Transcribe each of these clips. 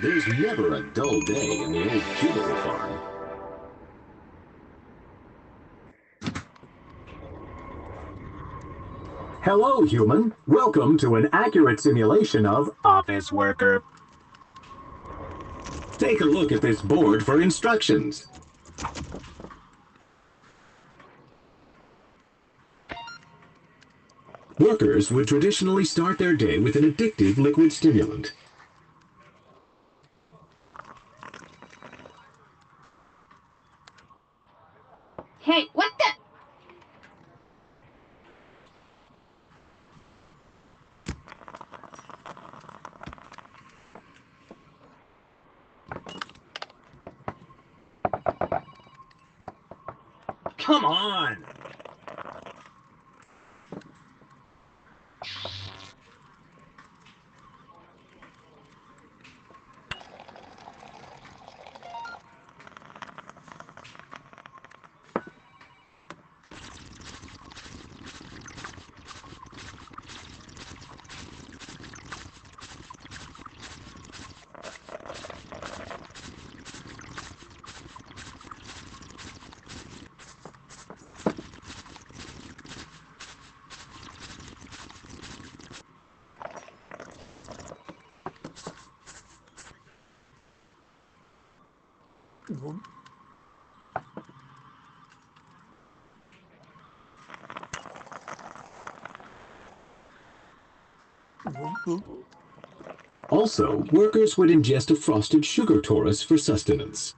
There's never a dull day in the old cubicle farm. Hello, human. Welcome to an accurate simulation of Office Worker. Take a look at this board for instructions. Workers would traditionally start their day with an addictive liquid stimulant. Hey, what the? Come on! Also, workers would ingest a frosted sugar torus for sustenance.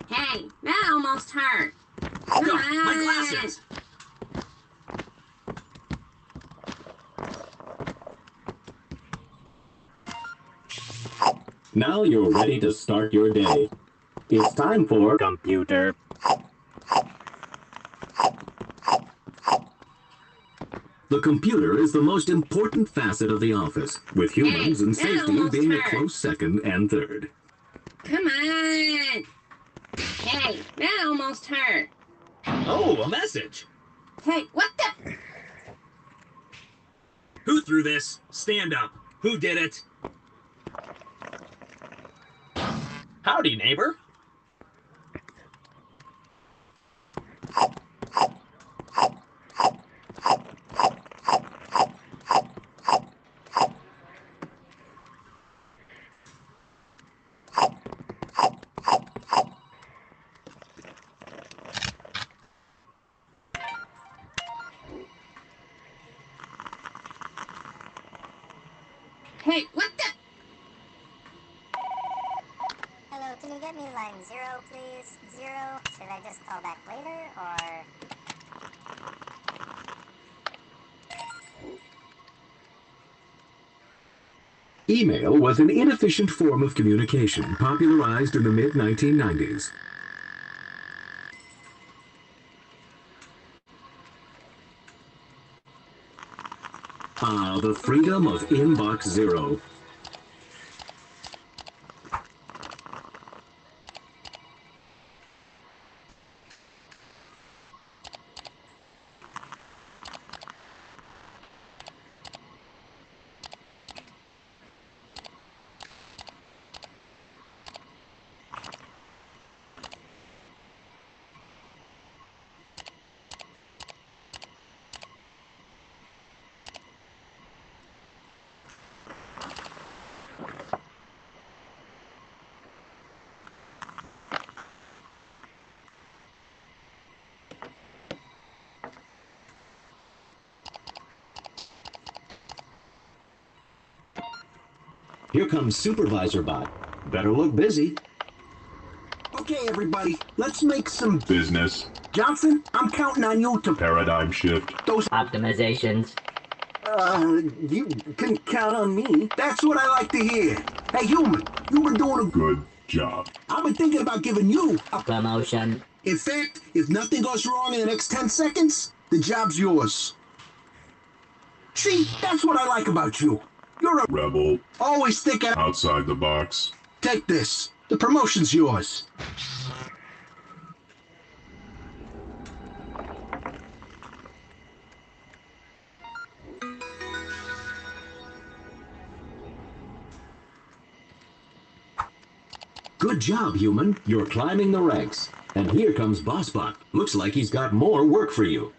Hey, that almost hurt. Come No, on. my glasses! Now you're ready to start your day. It's time for computer. The computer is the most important facet of the office, with humans Hey, and that safety almost being a hurt. close second and third. Come on. Hey, that almost hurt. Oh, a message! Hey, what the? Who threw this? Stand up. Who did it? Howdy, neighbor. Hey, what the? Hello, can you get me line 0, please? 0? Should I just call back later, or... Email was an inefficient form of communication popularized in the mid-1990s. Ah, the freedom of Inbox Zero. Here comes Supervisor Bot. Better look busy. Okay, everybody, let's make some Business. Johnson, I'm counting on you to Paradigm shift. those. Optimizations. You can count on me. That's what I like to hear. Hey, human, you've been doing a good. Good job. I've been thinking about giving you a. Promotion. In fact, if nothing goes wrong in the next 10 seconds, the job's yours. See, that's what I like about you. You're a Rebel, always thinking outside the box. Take this. The promotion's yours. Good job, human. You're climbing the ranks. And here comes BossBot. Looks like he's got more work for you.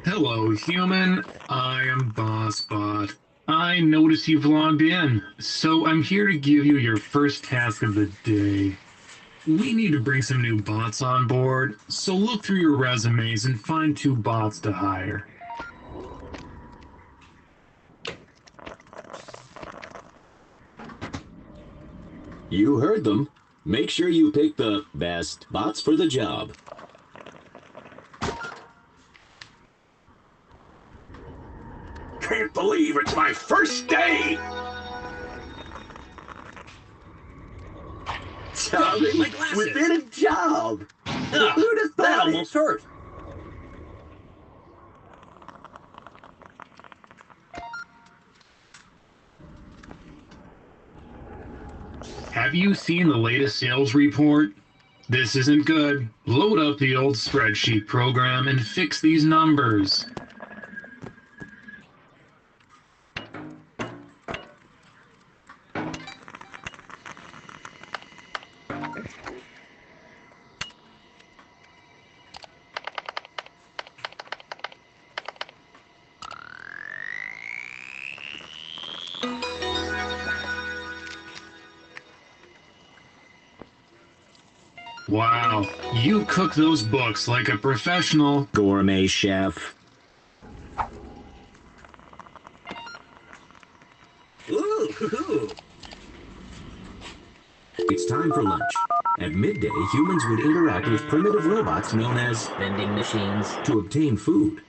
Hello, human. I am BossBot. I noticed you've logged in, so I'm here to give you your first task of the day. We need to bring some new bots on board, so look through your resumes and find 2 bots to hire. You heard them. Make sure you pick the best bots for the job. Can't believe it's my first day! Golly, my glasses. Within a job! Ugh, Who'd have that thought it? almost hurt. Have you seen the latest sales report? This isn't good. Load up the old spreadsheet program and fix these numbers. Wow, you cook those books like a professional. Gourmet chef. Ooh, hoo-hoo. It's time for lunch. At midday, humans would interact with primitive robots known as Vending machines. to obtain food.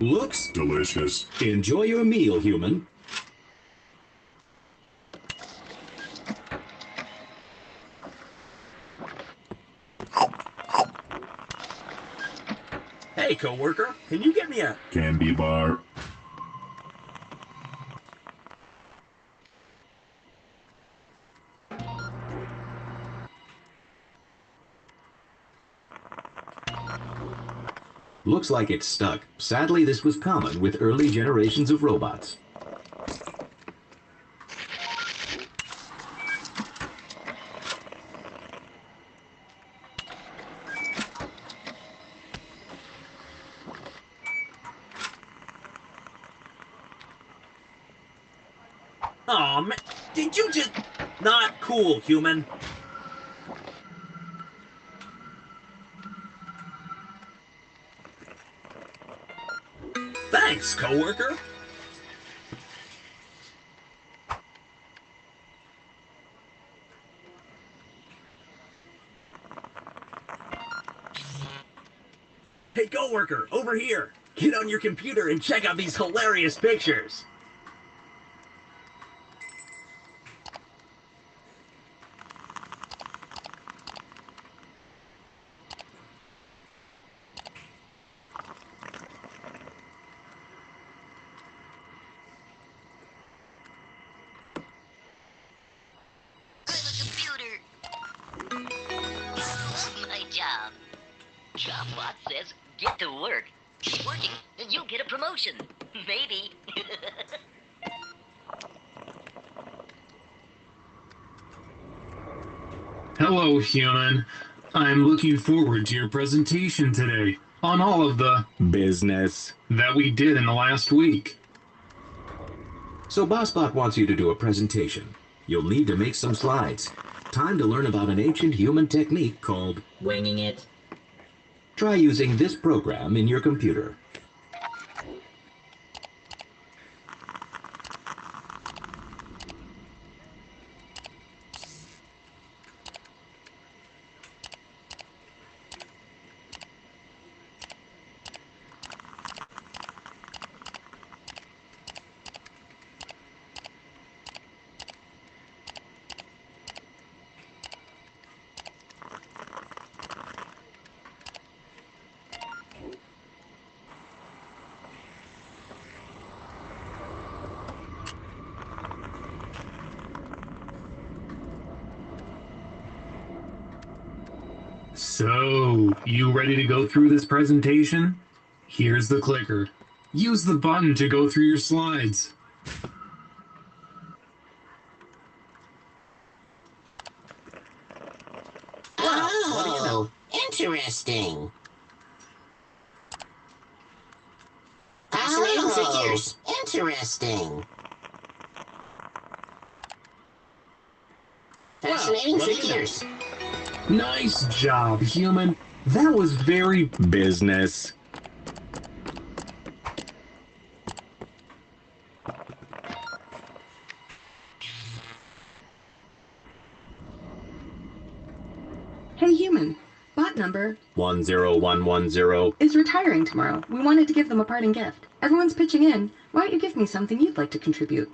Looks Delicious. Enjoy your meal, human. Hey, coworker, can you get me a... Candy bar. Looks like it's stuck. Sadly, this was common with early generations of robots. Aw, man, did you just... Not cool, human. Thanks, coworker. Hey, coworker, over here. Get on your computer and check out these hilarious pictures. Jobot says get to work. Keep working, and you'll get a promotion. Maybe. Hello, human. I'm looking forward to your presentation today on all of the Business. that we did in the last week. So BossBot wants you to do a presentation. You'll need to make some slides. Time to learn about an ancient human technique called Winging it. try using this program in your computer. So, you ready to go through this presentation? Here's the clicker. Use the button to go through your slides. Oh, interesting. Fascinating figures. Interesting. Fascinating figures. Nice job, human. That was very Business. Hey, human. Bot number 10110. is retiring tomorrow. We wanted to give them a parting gift. Everyone's pitching in. Why don't you give me something you'd like to contribute?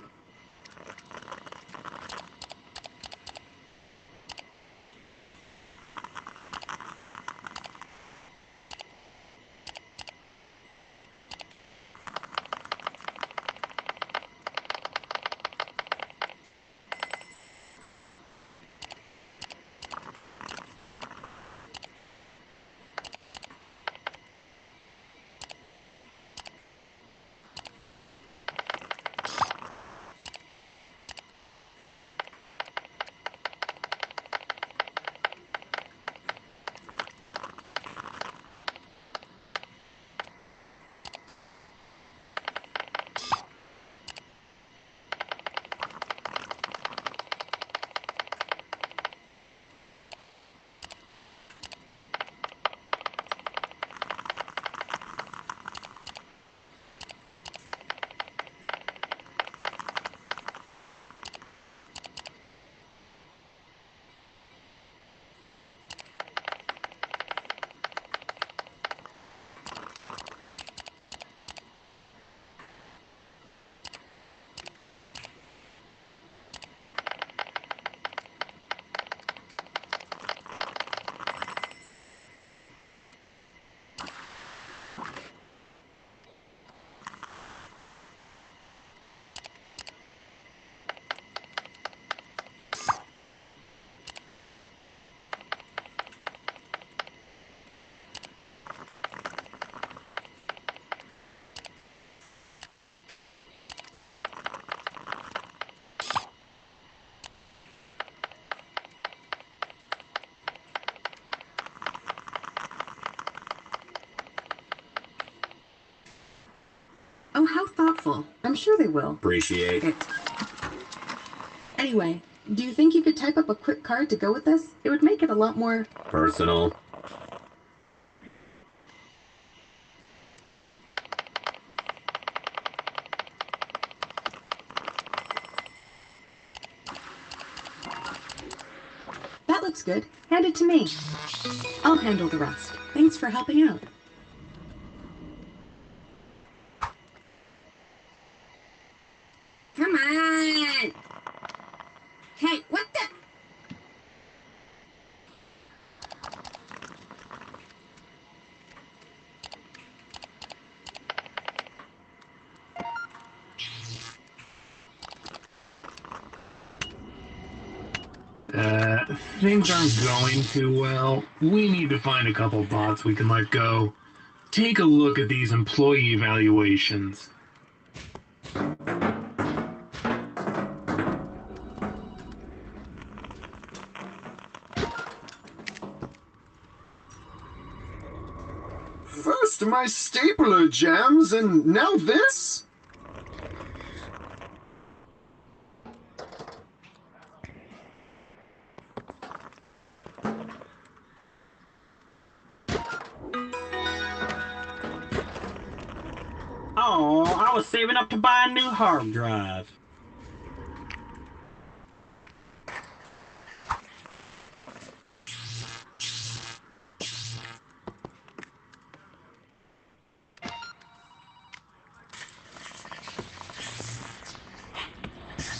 Oh, how thoughtful. I'm sure they will. Appreciate. It. Anyway, do you think you could type up a quick card to go with this? It would make it a lot more... Personal. That looks good. Hand it to me. I'll handle the rest. Thanks for helping out. Come on. Hey, what the? things aren't going too well. We need to find a couple bots we can let go. Take a look at these employee evaluations. First my stapler jams, and now this? Oh, I was saving up to buy a new hard drive.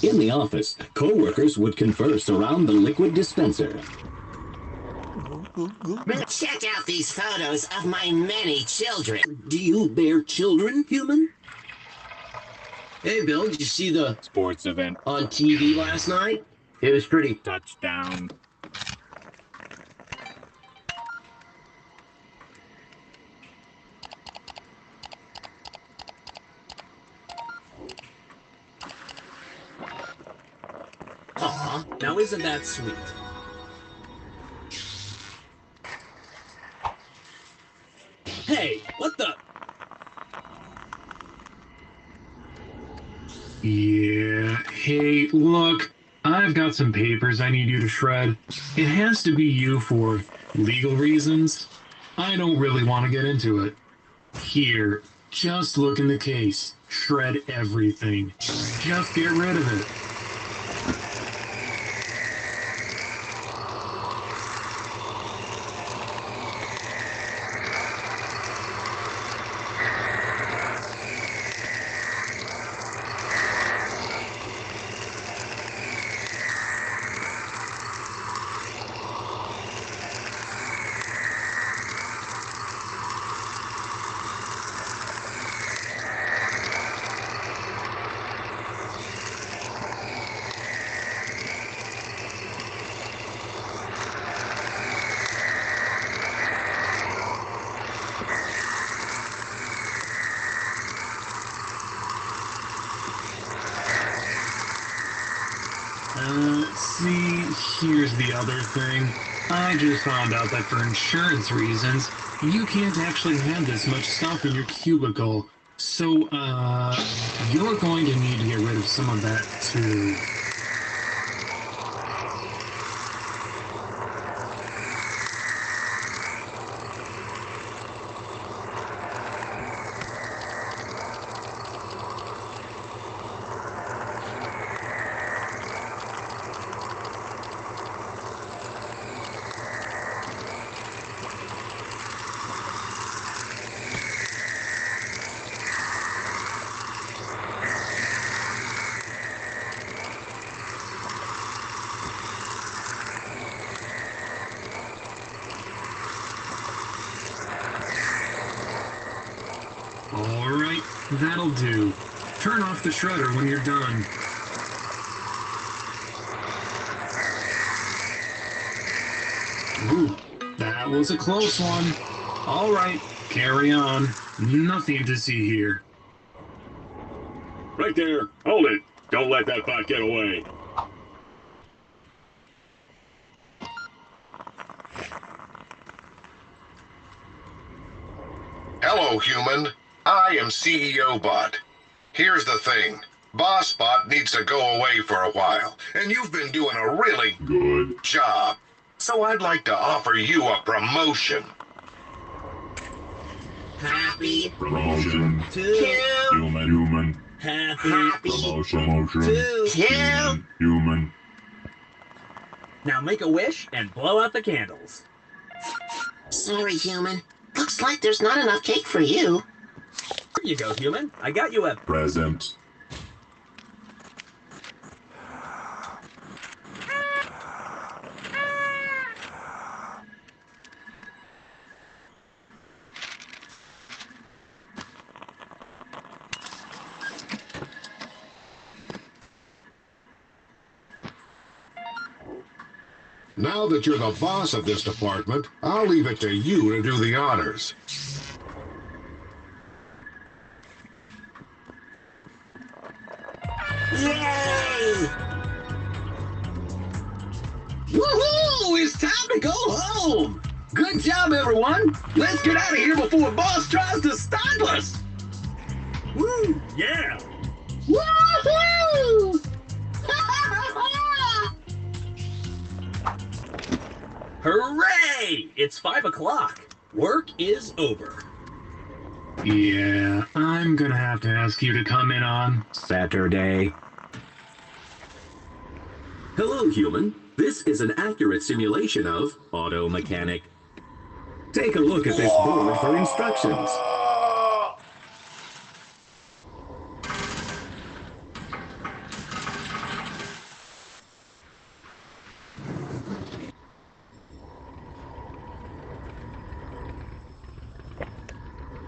In the office, co-workers would converse around the liquid dispenser. Check out these photos of my many children. Do you bear children, human? Hey, Bill, did you see the sports event on TV last night? It was pretty. Touchdown. Aw, now isn't that sweet? Hey, what the? Yeah, hey, look, I've got some papers I need you to shred. It has to be you for legal reasons. I don't really want to get into it. Here, just look in the case. Shred everything. Just get rid of it. See, here's the other thing. I just found out that for insurance reasons, you can't actually have this much stuff in your cubicle. So, you're going to need to get rid of some of that, too. Alright, that'll do. Turn off the shredder when you're done. Ooh, that was a close one. Alright, carry on. Nothing to see here. Right there. Hold it. Don't let that bot get away. Hello, human. I am CEO Bot. Here's the thing. Boss Bot needs to go away for a while, and you've been doing a really Good job. So I'd like to offer you a promotion. Happy promotion. to Human. Happy. Promotion. to Human. Now make a wish and blow out the candles. Sorry, human. Looks like there's not enough cake for you. Here you go, human. I got you a... Present. Now that you're the boss of this department, I'll leave it to you to do the honors. Yay! Woohoo! It's time to go home! Good job, everyone! Let's get out of here before Boss tries to stop us! Woo! Yeah! Woohoo! Hooray! It's 5 o'clock. Work is over. Yeah, I'm gonna have to ask you to come in on Saturday. Hello, human. This is an accurate simulation of auto mechanic. Take a look at this board for instructions.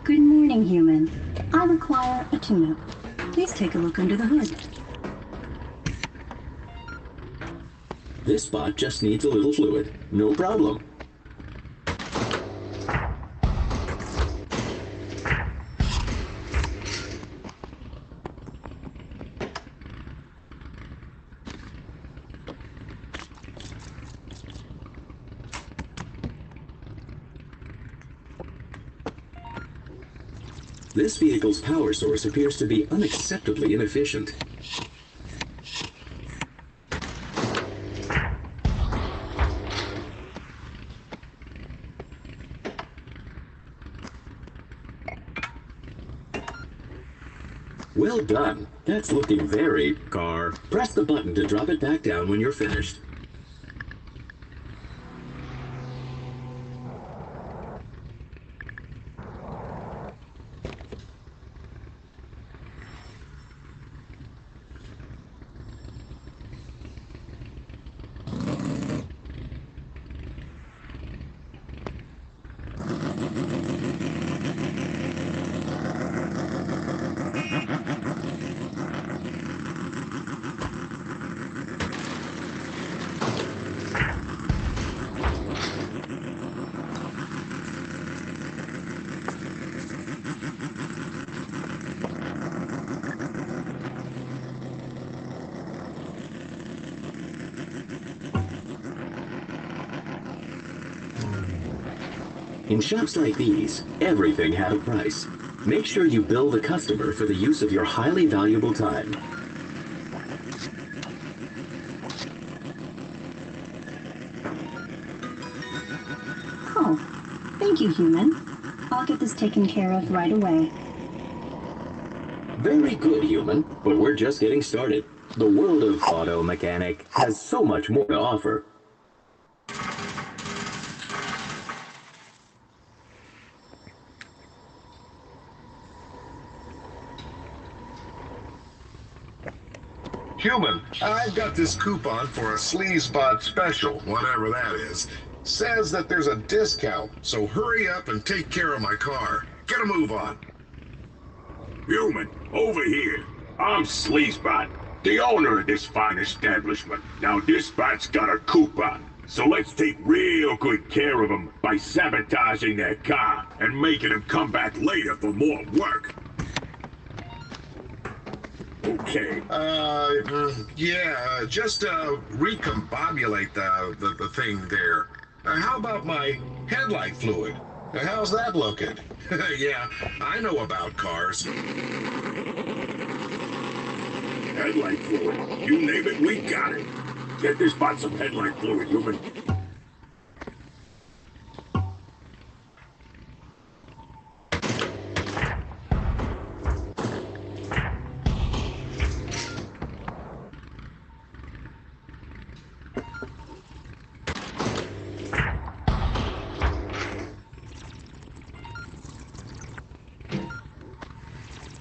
Good morning, human. I require a tune-up. Please take a look under the hood. This spot just needs a little fluid. No problem. This vehicle's power source appears to be unacceptably inefficient. Well done. That's looking very car. Press the button to drop it back down when you're finished. In shops like these, everything had a price. Make sure you bill the customer for the use of your highly valuable time. Oh, thank you, human. I'll get this taken care of right away. Very good, human, but we're just getting started. The world of auto mechanic has so much more to offer. Human, I've got this coupon for a Sleazebot special, whatever that is. Says that there's a discount, so hurry up and take care of my car. Get a move on. Human, over here. I'm Sleazebot, the owner of this fine establishment. Now this spot's got a coupon, so let's take real good care of them by sabotaging their car and making them come back later for more work. Okay. Yeah, just recombobulate the thing there. How about my headlight fluid? How's that looking? Yeah, I know about cars. Headlight fluid. You name it, we got it. Get this spot some headlight fluid, human.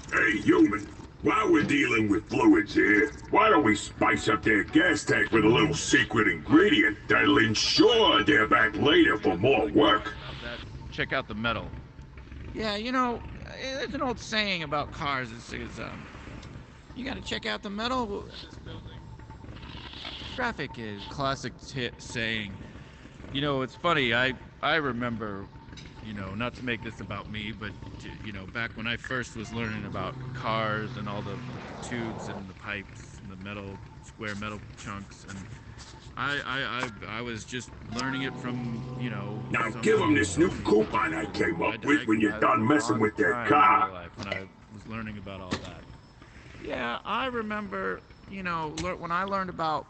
Hey, human, while we're dealing with fluids here, why don't we spice up their gas tank with a little secret ingredient that'll ensure they're back later for more work? Check out the metal. Yeah, you know, there's an old saying about cars. It says, you gotta check out the metal. traffic is. Classic saying. You know, it's funny. I remember, you know, not to make this about me, but you know, back when I first was learning about cars and all the tubes and the pipes and the metal, square metal chunks, and I was just learning it from, you know. Now give him this new coupon I came up with when you're done messing with that car. When I was learning about all that. Yeah, I remember, you know, when I learned about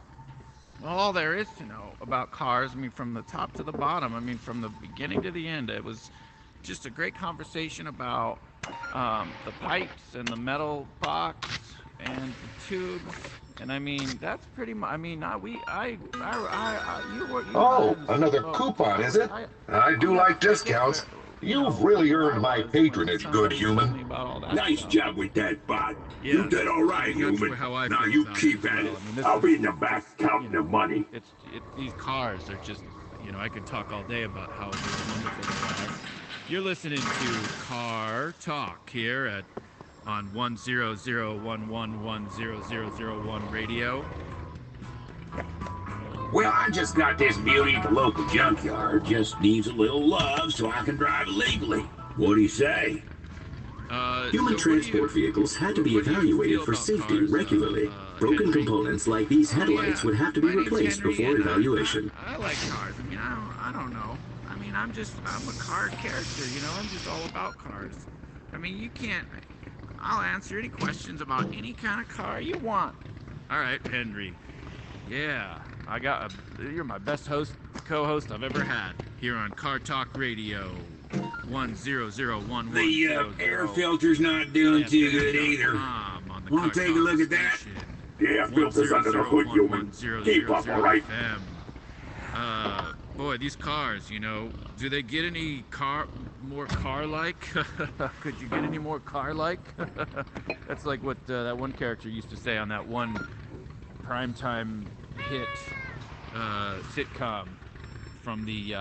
all there is to know about cars. I mean, from the top to the bottom. I mean, from the beginning to the end. It was just a great conversation about the pipes and the metal box and the tubes. And I mean, that's pretty much. I mean, Oh, another coupon, is it? I do like discounts. You've really earned my patronage, good human. Nice job with that, bot. You did all right, human. Now you keep at it. I'll be in the back counting the money. These cars are just, you know, I could talk all day about how wonderful they are. You're listening to Car Talk here on 100110001 radio. Well, I just got this beauty at the local junkyard. Just needs a little love so I can drive it legally. What do you say? Human transport vehicles had to be evaluated for safety regularly. Broken components like these headlights would have to be replaced before evaluation. I like cars. I mean, I don't know. I mean, I'm a car character, you know? I'm just all about cars. I mean, you can't... I'll answer any questions about any kind of car you want. All right, Henry. Yeah, you're my best co-host I've ever had here on Car Talk Radio 10011. The air filter's not doing too good either. Want to take a look at that? Yeah, filter's under the hood, human. Keep up, all right? Boy, these cars, you know, do they get any more car-like? Could you get any more car-like? That's like what that one character used to say on that one primetime hit sitcom from the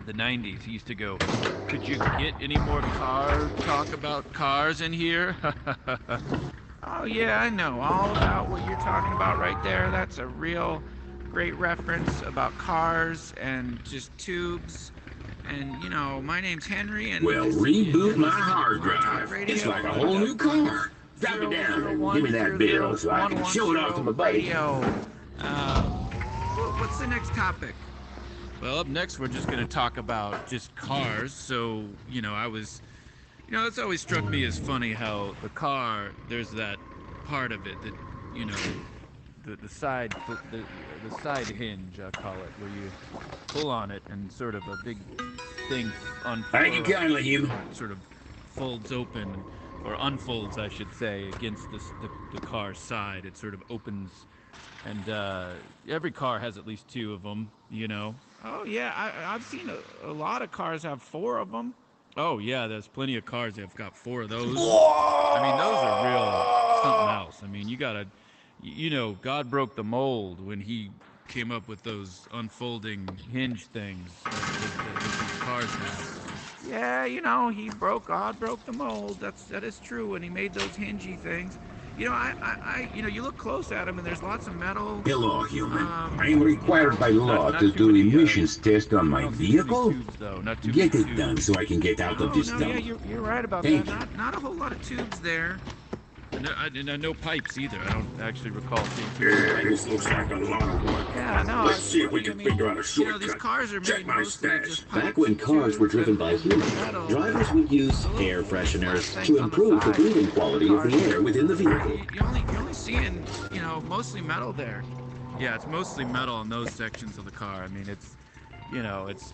90s. He used to go, could you get any more talk about cars in here? Oh yeah, I know all about what you're talking about right there. That's a real great reference about cars and just tubes. And you know, my name's Henry, and well, reboot my hard drive. It's like a whole new car. Drop it down and give me that bill so I can show it off to my buddy. What's the next topic? Well, up next we're just going to talk about just cars. So, you know, it's always struck me as funny how the car, there's that part of it that, you know, the side hinge, I call it, where you pull on it and sort of a big thing Thank you kindly, human. Sort of folds open, or unfolds, I should say, against the car's side. It sort of opens, and every car has at least two of them, you know. Oh yeah, I've seen a lot of cars have four of them. Oh yeah, there's plenty of cars that have got four of those. I mean, those are real something else. I mean, you gotta, you know, God broke the mold when he came up with those unfolding hinge things that these cars have. Yeah, you know, God broke the mold. That is true, and he made those hingy things. You know, you know, you look close at them, and there's lots of metal. Hello, human. I'm required by law to do emissions test on my vehicle. Get it done so I can get out of this dump. Yeah, you're right about that. Not a whole lot of tubes there. No pipes either. I don't actually recall seeing tubes. Yeah, this looks like a lot of work. Yeah, no. Let's see if we can figure out a shortcut. You know, these cars are Check made my mostly stash. just pipes, Back when cars were driven by humans, drivers would use air fresheners to improve the breathing quality of the air within the vehicle. You're only seeing, you know, mostly metal there. Yeah, it's mostly metal in those sections of the car. I mean, it's, you know, it's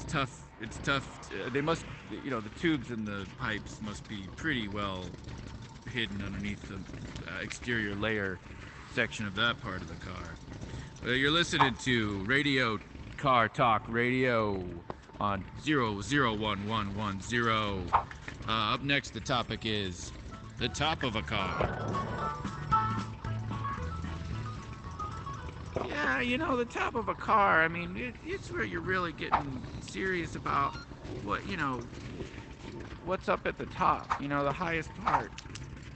tough. It's tough. They must, you know, the tubes and the pipes must be pretty well hidden underneath the exterior layer section of that part of the car. You're listening to Radio Car Talk Radio on 001110. Up next, the topic is the top of a car. Yeah, you know, the top of a car, I mean, it's where you're really getting serious about what, you know, what's up at the top, you know, the highest part.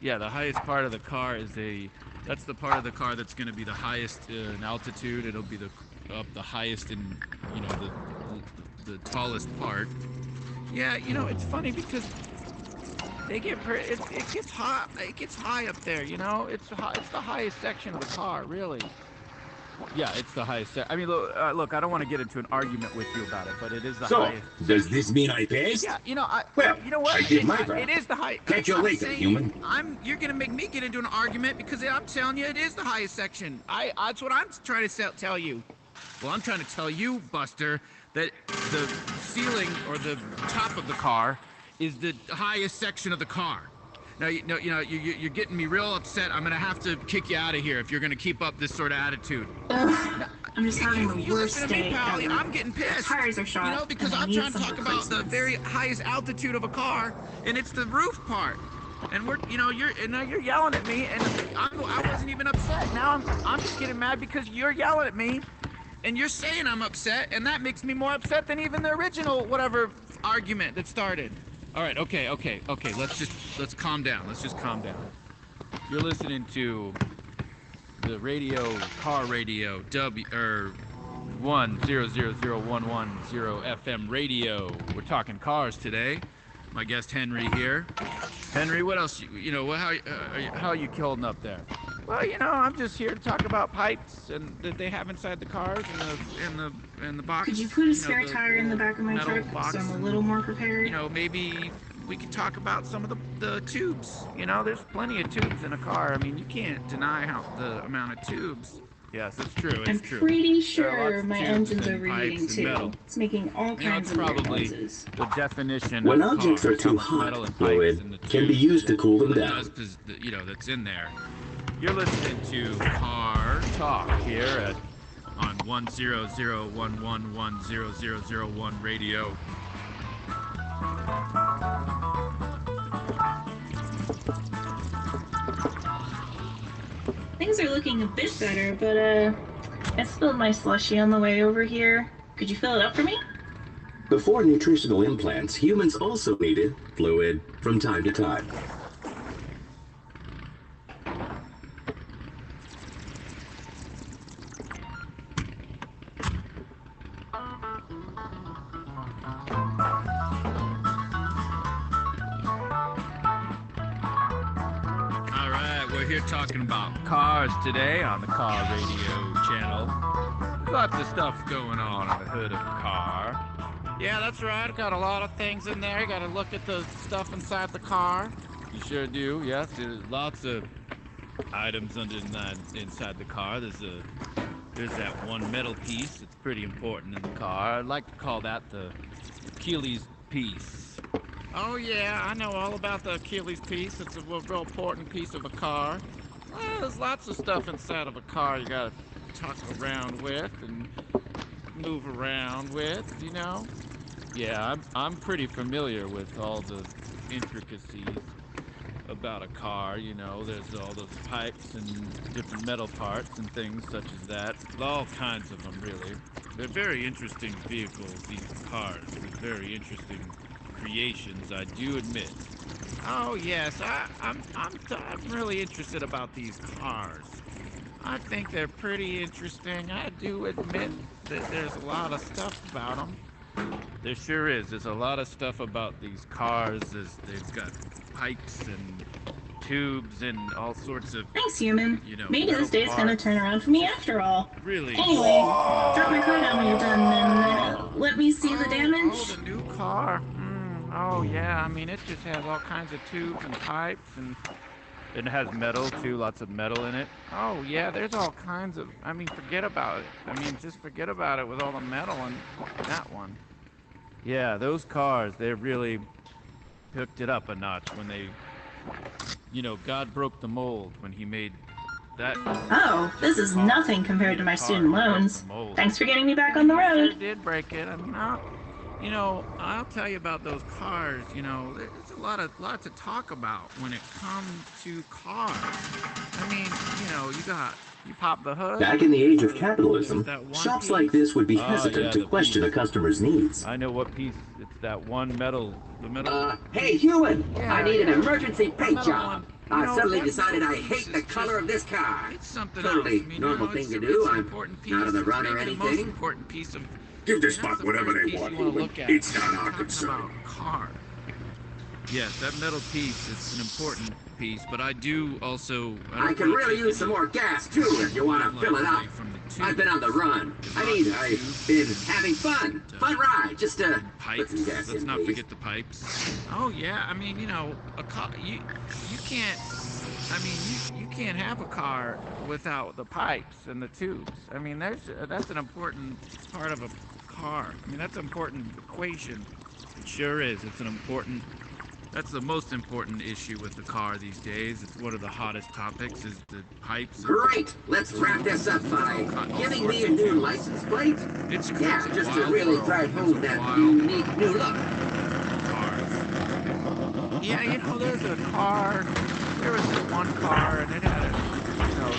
Yeah, the highest part of the car is a That's the part of the car that's going to be the highest in altitude. It'll be up the highest in, you know, the tallest part. Yeah, you know, it's funny because they get it gets hot. It gets high up there. You know, it's the highest section of the car, really. Yeah, it's the highest. I mean, look, I don't want to get into an argument with you about it, but it is the highest. So, does this mean I passed? Yeah, you know, you know what? I did my part. It is the highest. Catch you later, human. You're gonna make me get into an argument because I'm telling you, it is the highest section. That's what I'm trying to tell you. Well, I'm trying to tell you, Buster, that the ceiling or the top of the car is the highest section of the car. Now, you're getting me real upset. I'm gonna have to kick you out of here if you're gonna keep up this sort of attitude. I'm just having the worst day ever. I'm getting pissed. The tires are shot. You know, because I'm trying to talk about the very highest altitude of a car, and it's the roof part. And now you're yelling at me, and I wasn't even upset. Now I'm just getting mad because you're yelling at me, and you're saying I'm upset, and that makes me more upset than even the original whatever argument that started. All right, okay. Let's calm down. Let's just calm down. You're listening to the car radio, 1000110 FM radio. We're talking cars today. My guest Henry here. Henry, what else? How are you holding up there? Well, I'm just here to talk about pipes and that they have inside the cars in the box. Could you put a spare tire in the back of my truck so I'm a little more prepared? Maybe we could talk about some of the tubes. There's plenty of tubes in a car. I mean, you can't deny the amount of tubes. Yes, it's true. I'm pretty sure my engine's overheating too. It's making all kinds of weird noises. The definition when of objects are too hot, fluid can be used to cool them down. That's in there. You're listening to Car Talk here on 100110001 radio. Things are looking a bit better, but I spilled my slushie on the way over here. Could you fill it up for me? Before nutritional implants, humans also needed fluid from time to time. Talking about cars today on the Car Radio channel. Lots of stuff going on the hood of a car. Yeah, that's right. Got a lot of things in there. Got to look at the stuff inside the car. You sure do. Yes, there's lots of items inside the car. There's that one metal piece. It's pretty important in the car. I'd like to call that the Achilles piece. Oh yeah, I know all about the Achilles piece. It's a real important piece of a car. Well, there's lots of stuff inside of a car you gotta talk around with and move around with, Yeah, I'm pretty familiar with all the intricacies about a car, There's all those pipes and different metal parts and things such as that. All kinds of them, really. They're very interesting vehicles, these cars. They're very interesting creations, I do admit. Oh yes, I'm really interested about these cars. I think they're pretty interesting. I do admit that there's a lot of stuff about them. There sure is. There's a lot of stuff about these cars. They've got pipes and tubes and all sorts of. Thanks, human. Maybe this day's gonna turn around for me after all. Really? Anyway, drop my car down when you're done, and let me see the damage. Oh, the new car. Oh yeah, I mean it just has all kinds of tubes and pipes, and it has metal too, lots of metal in it. Oh yeah, there's all kinds of, forget about it. Just forget about it with all the metal in that one. Yeah, those cars, they really hooked it up a notch when they, God broke the mold when he made that. Oh, this is nothing compared to my student loans. Thanks for getting me back on the road. It did break it. I'll tell you about those cars. There's lots to talk about when it comes to cars. You pop the hood. Back in the age of capitalism, shops like this would be hesitant to question a customer's needs. I know what piece. It's that one metal. Hey, human! Yeah, I need an emergency paint job. I know, suddenly that decided I metal hate piece the is color of this car. It's something Totally else. I mean, normal thing it's to an do. I'm important piece. not on the It's run or maybe the most anything. important piece of. Give this I mean, that's spot the whatever first they piece want, you want to Human. look at. It's not We're our talking concern. about car. Yes, that metal piece is an important piece, but I do also. I can really use some more gas too if you want to fill it up. I've been on the run. I've been having fun. Fun ride. Just put Pipes. some gas Let's in, not please. forget the pipes. Oh yeah, I mean, you know, a car. You can't. I mean, you can't have a car without the pipes and the tubes. I mean, that's an important part of a car. I mean, that's an important equation. It sure is. It's an important. That's the most important issue with the car these days. It's one of the hottest topics is the pipes. Great! Let's wrap this up by giving me a new license plate. It's just to really drive home that unique new look. Yeah, you know, there's a car. There was this one car, and it had a, you know,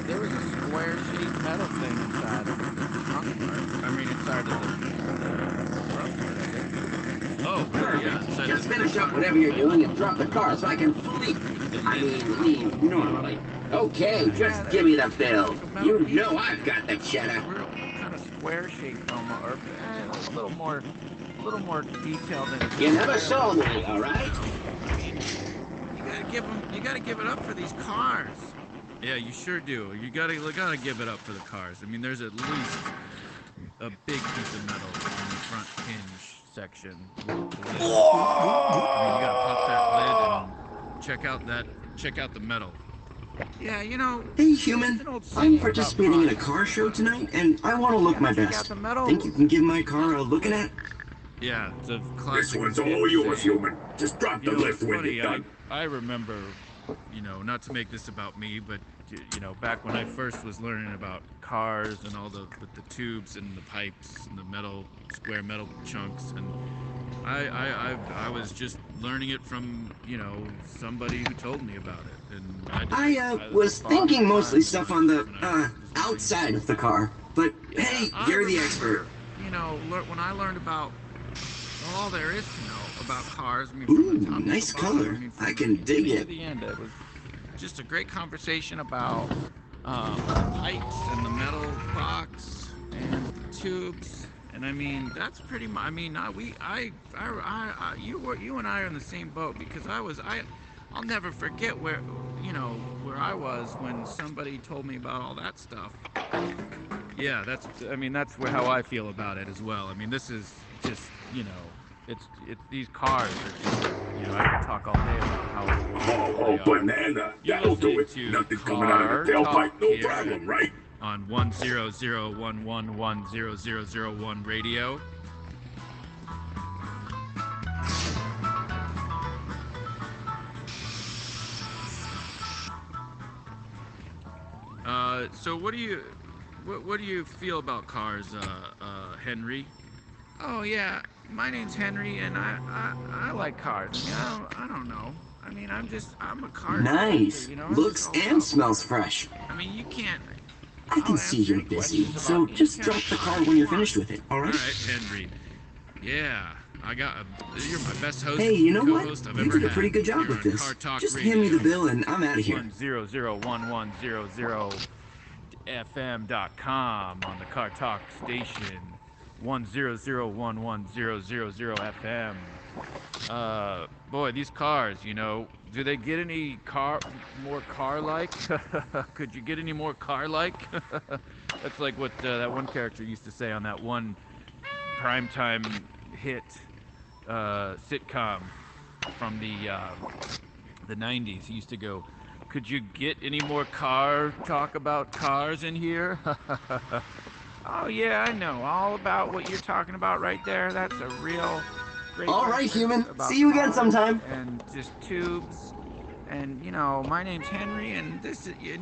there was a square-shaped metal thing inside of the trunk part. I mean, inside of the trunk part, I guess. Oh, yeah. Just finish up whatever you're doing and drop the car so I can fully, leave normally. Okay, just give me the bill. You know I've got the cheddar. Kind of square-shaped almost, or a little more detailed than. You never sold me, all right? You gotta give it up for these cars. Yeah, you sure do. You gotta give it up for the cars. I mean, there's at least a big piece of metal in the front hinge section. I mean, you gotta pop that lid and check out the metal. Yeah, you know. Hey, human. I'm participating in a car show tonight, and I want to look my best. Think you can give my car a looking at? Yeah, it's a classic. This one's all yours, human. Just drop the lift when you're done. I remember, you know, not to make this about me, but you know, back when I first was learning about cars and all the tubes and the pipes and the metal, square metal chunks, and I was just learning it from, you know, somebody who told me about it. And I was thinking mostly stuff on the outside of the car, but hey, you're the expert. You know, when I learned about all there is to know about cars. I mean, ooh, nice color. I can dig it. At the end, it was just a great conversation about the pipes and the metal box and the tubes. And I mean, that's pretty much. I mean, you and I are in the same boat because I'll never forget where I was when somebody told me about all that stuff. Yeah, that's how I feel about it as well. I mean, this is just, you know, it's these cars are just, you know, I can talk all day about how. Oh, banana! That'll do it. Nothing coming out of the tailpipe, no problem, right? On 100110001 radio. So what do you feel about cars, Henry? Oh yeah, my name's Henry, and I like cars. I mean, I don't know. I mean, I'm a car. Nice. You know? Looks and smells fresh. I mean, you can't. I can see you're busy, so just drop the car when you're finished with it. All right? All right, Henry. Yeah, you're my best host. Hey, you know what? I've You ever did a pretty good job with this. Just hand me the bill and I'm out of here. 1001100FM.com on the Car Talk station. 1001100 FM. Boy, these cars, you know, do they get any more car-like? Could you get any more car-like? That's like what that one character used to say on that one primetime hit sitcom from the 90s. He used to go, "Could you get any more talk about cars in here?" Oh yeah, I know all about what you're talking about right there. That's a real great. All right, human. See you again sometime. And just tubes. And you know, my name's Henry, and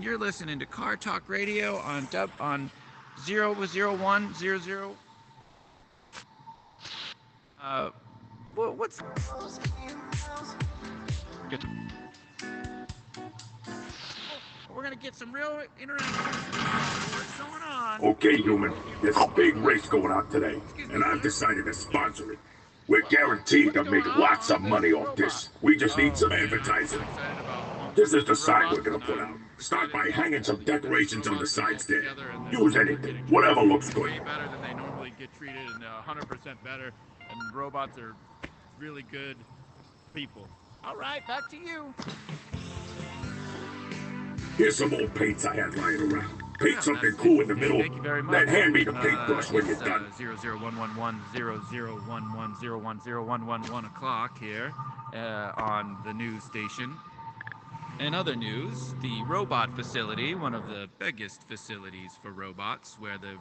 you're listening to Car Talk Radio on 00100. What's good? We're gonna get some real interaction. What's going on? Okay, human. There's a big race going on today, and I've decided to sponsor it. We're guaranteed to make lots of money off this. We just need some advertising. This is the sign we're gonna put out. Start by hanging some decorations on the sides there. Use anything, whatever looks good. Way better than they normally get treated, and 100% better. And robots are really good people. All right, back to you. Here's some old paints I had lying around. Paint something cool in the middle, Thank you very much. then hand me the paintbrush when you're It's, done. 001100110111 o'clock here on the news station. In other news, the robot facility, one of the biggest facilities for robots, where they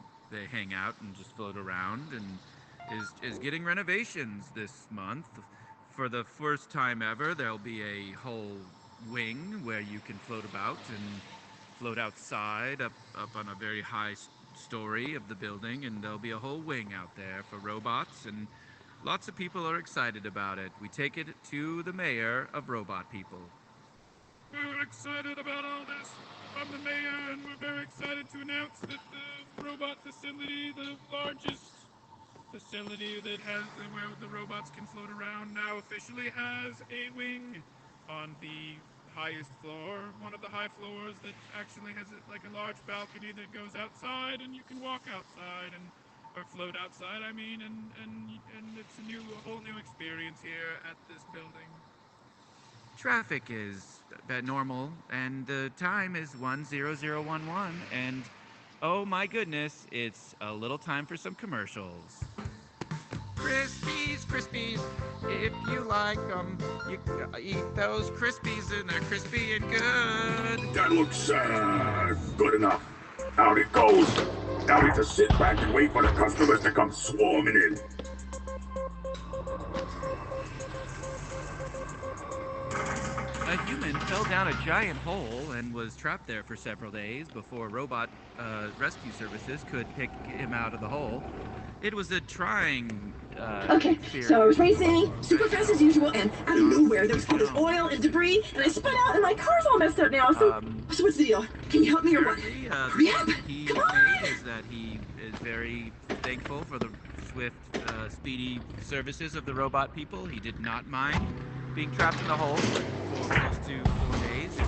hang out and just float around, and is getting renovations this month. For the first time ever, there'll be a whole wing where you can float about and float outside up on a very high story of the building, and there'll be a whole wing out there for robots, and lots of people are excited about it. We take it to the mayor of Robot People. We're excited about all this. I'm the mayor, and we're very excited to announce that the robot facility, the largest facility that has where the robots can float around, now officially has a wing on the highest floor, one of the high floors that actually has like a large balcony that goes outside, and you can walk outside or float outside. I mean, and it's a whole new experience here at this building. Traffic is normal, and the time is 10011, and oh my goodness, it's a little time for some commercials. Crispies, Crispies, if you like them, you eat those Crispies, and they're crispy and good. That looks, good enough. Out it goes. Now we just sit back and wait for the customers to come swarming in. A human fell down a giant hole and was trapped there for several days before robot rescue services could pick him out of the hole. It was a trying Okay, experience. so I was racing super fast as usual, and out of nowhere there was all this oil and debris, and I spun out, and my car's all messed up now. So what's the deal? Can you help me or what? Hurry up! He Come on! is that he is very thankful for the swift, speedy services of the robot people. He did not mind being trapped in the hole for close to 4 days. It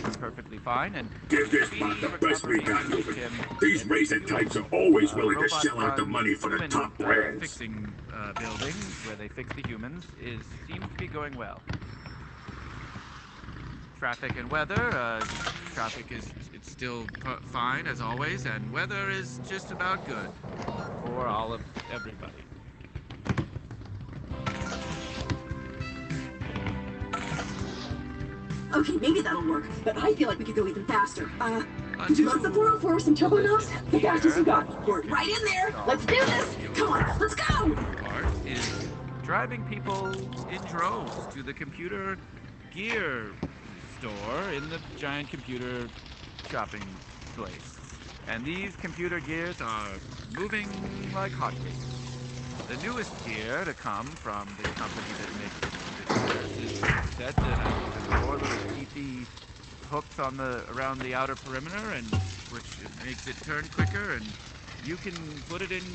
was perfectly fine, and Give this bot the best we got, Newman. These racing types are always willing to shell out the money for the top brands. Fixing buildings where they fix the humans seems to be going well. Traffic and weather. Traffic it's still fine as always, and weather is just about good for all of everybody. Okay, maybe that'll work, but I feel like we could go even faster. Would you love the 404 with some turbo knobs? The fastest you got. We're right in there. Let's do this. Come on, let's go. Part is driving people in droves to the computer gear store in the giant computer shopping place. And these computer gears are moving like hotcakes. The newest gear to come from the company that makes the is set to have more little teethy hooks on around the outer perimeter, and which makes it turn quicker, and you can put it in the